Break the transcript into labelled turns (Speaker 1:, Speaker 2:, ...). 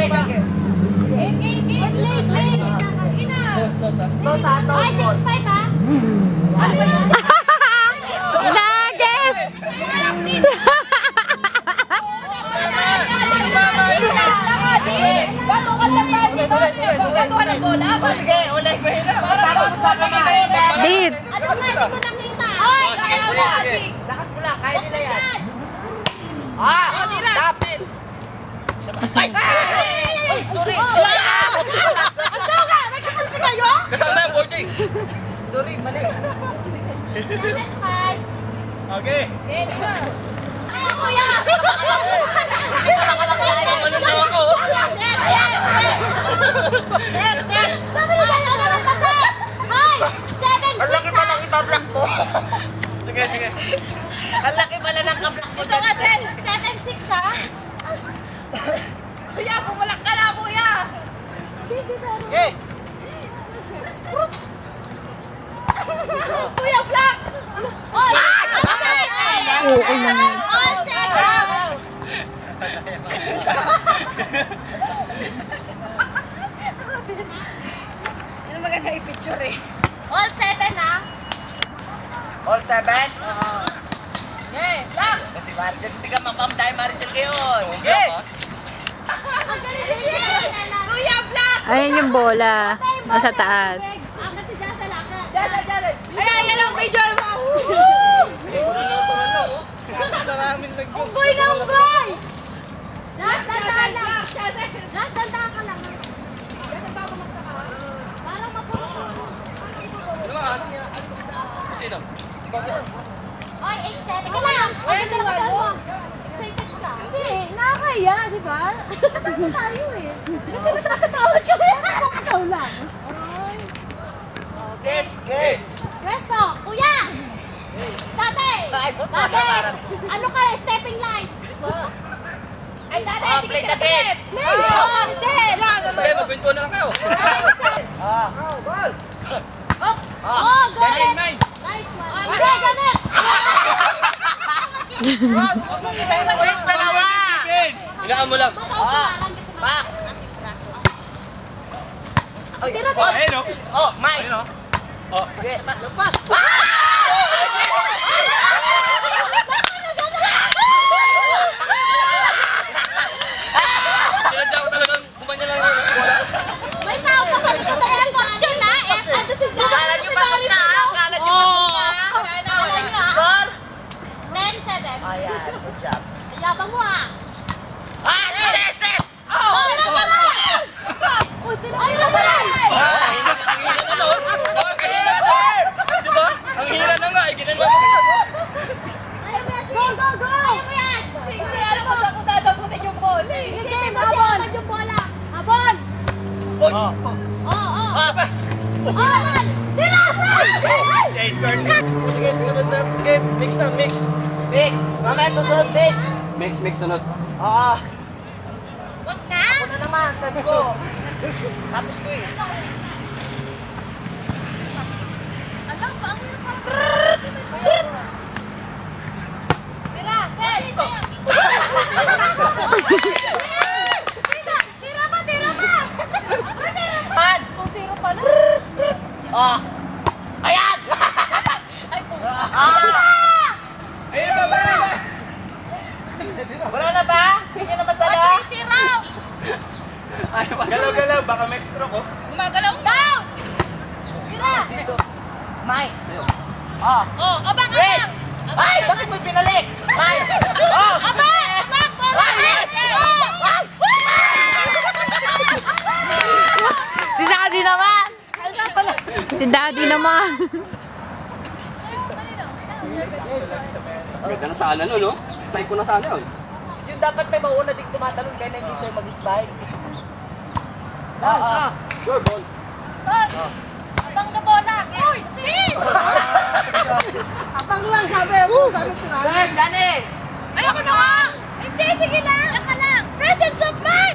Speaker 1: Ay, 6'5" ha? Ano yun?
Speaker 2: Nagis!
Speaker 3: Sige, ulit.
Speaker 2: Dit!
Speaker 1: Ano nga, hindi ko nakita. Ay,
Speaker 3: Lakas mo lang, kaya nila yan. Stop! Ay! Sorry!
Speaker 4: Kasama yung boarding.
Speaker 3: Sorry, mali.
Speaker 4: Okay.
Speaker 1: Ay, kuya!
Speaker 4: Ano na ako?
Speaker 1: Sabi nila na naman kasi! Hoy! 7'6"
Speaker 3: Ang laki pa ng ipa-block mo.
Speaker 4: Sige, sige.
Speaker 3: Ang laki pala ng ka-block mo
Speaker 1: Ito ka, 7'6" ha? Kuya, bumulak ka na, kuya!
Speaker 3: Okay.
Speaker 1: Kuya, black! All set!
Speaker 2: Oo naman.
Speaker 1: All set!
Speaker 3: Ano maganda i-picture eh?
Speaker 1: All 7 ha?
Speaker 3: All 7?
Speaker 1: Okay, black!
Speaker 3: Kasi Maricel, hindi ka mapamday Maricel ngayon.
Speaker 4: Okay.
Speaker 1: Ang galing niya! Kuya, black!
Speaker 2: Ayun yung bola. Nasa taas.
Speaker 1: Angat si Jasa lakad. Ayan, yan ang video mo! Unggoy na unggoy! Nasandaan lang! Nasandaan ka lang! Parang mapuro.
Speaker 4: Sino?
Speaker 1: Oy, 8-7 ka lang! Ano na nakadaan mo? Excited ka? Hindi, nakakaya, di ba? Nasaan tayo eh? Kasi nasasatawad ka kaya nakakataw lang.
Speaker 3: Sis, game!
Speaker 1: Resto, kuya! Tate! Tate! Ano ka, stepping line? Ay, tate,
Speaker 3: Ah,
Speaker 1: hindi
Speaker 3: play
Speaker 1: ka
Speaker 3: the game.
Speaker 1: Play! Oh, set!
Speaker 4: Okay, magkwento na lang kayo.
Speaker 3: Ball!
Speaker 1: Oh, got it!
Speaker 4: Nine.
Speaker 1: Nice one! Hindi, ganit!
Speaker 3: Sis, dalawa!
Speaker 4: Hinaan mo lang.
Speaker 3: Back!
Speaker 1: Tira,
Speaker 4: Oh, ayun o.
Speaker 3: Oh, Mike!
Speaker 4: Ayun o. Oh.
Speaker 3: Sige, lumpas!
Speaker 4: Sinadya ko talagang kumanya lang yung bola.
Speaker 1: may tao pa sa likod na yan, fortune na! Ando si John!
Speaker 3: Kala niyo pasok na ha? Kala niyo pasok na! Score?
Speaker 1: 10-7.
Speaker 3: Ayan, good job.
Speaker 1: Yabang mo ah!
Speaker 3: Sis, sis!
Speaker 1: Oh! Tira pa lang! Ay, nabalay!
Speaker 4: Ang hina na no? Nakakahina na. Diba? Ang hina na nga. Ginanwa mo yan.
Speaker 1: Go, go, go! Ayaw mo yan! Kasi alam mo saan ko dadabutin yung ball. Sige, kasi alam yung bola. Habon!
Speaker 3: Uy!
Speaker 1: Oo!
Speaker 3: Apa!
Speaker 1: Habon! Tira!
Speaker 4: Okay, score.
Speaker 3: Sige, susunod na game. Mix na, mix. Mix. Mamaya susunod, mix.
Speaker 4: Mix, sunod.
Speaker 3: Oo.
Speaker 1: Wag na!
Speaker 3: Ako na naman, sabi ko. Tapos ko eh.
Speaker 1: Alam ba? Ang hirap Tira! Set! Tira pa! Tira pa!
Speaker 3: Man!
Speaker 1: Kung zero pa na.
Speaker 3: Oh! Ayan!
Speaker 4: Ayun ba?
Speaker 3: Wala na ba? Hindi nyo na masala?
Speaker 1: 3-0!
Speaker 4: Galaw-galaw. Baka may stroke oh.
Speaker 1: Gumagalaw daw! Tira!
Speaker 3: Mike! Oh!
Speaker 1: Oh, abang,
Speaker 3: Red!
Speaker 1: abang!
Speaker 3: Ay! Bakit mo pinalik? Mike! Oh!
Speaker 1: Abang! Abang! Bola!
Speaker 3: Si Daddy naman!
Speaker 2: Si Daddy naman.
Speaker 4: Ganda na sana no, no? Try ko na sana yun.
Speaker 3: Yung dapat may mauna din tumatalon kaya na hindi siya mag-spike.
Speaker 4: Sure, ball.
Speaker 1: Abang na bola! Uy! Sis!
Speaker 3: Abang lang sabi mo! Sabi ko nga! Dani!
Speaker 1: Ayoko na nga! Hindi, sige lang! Yan ka lang! Presence of mind!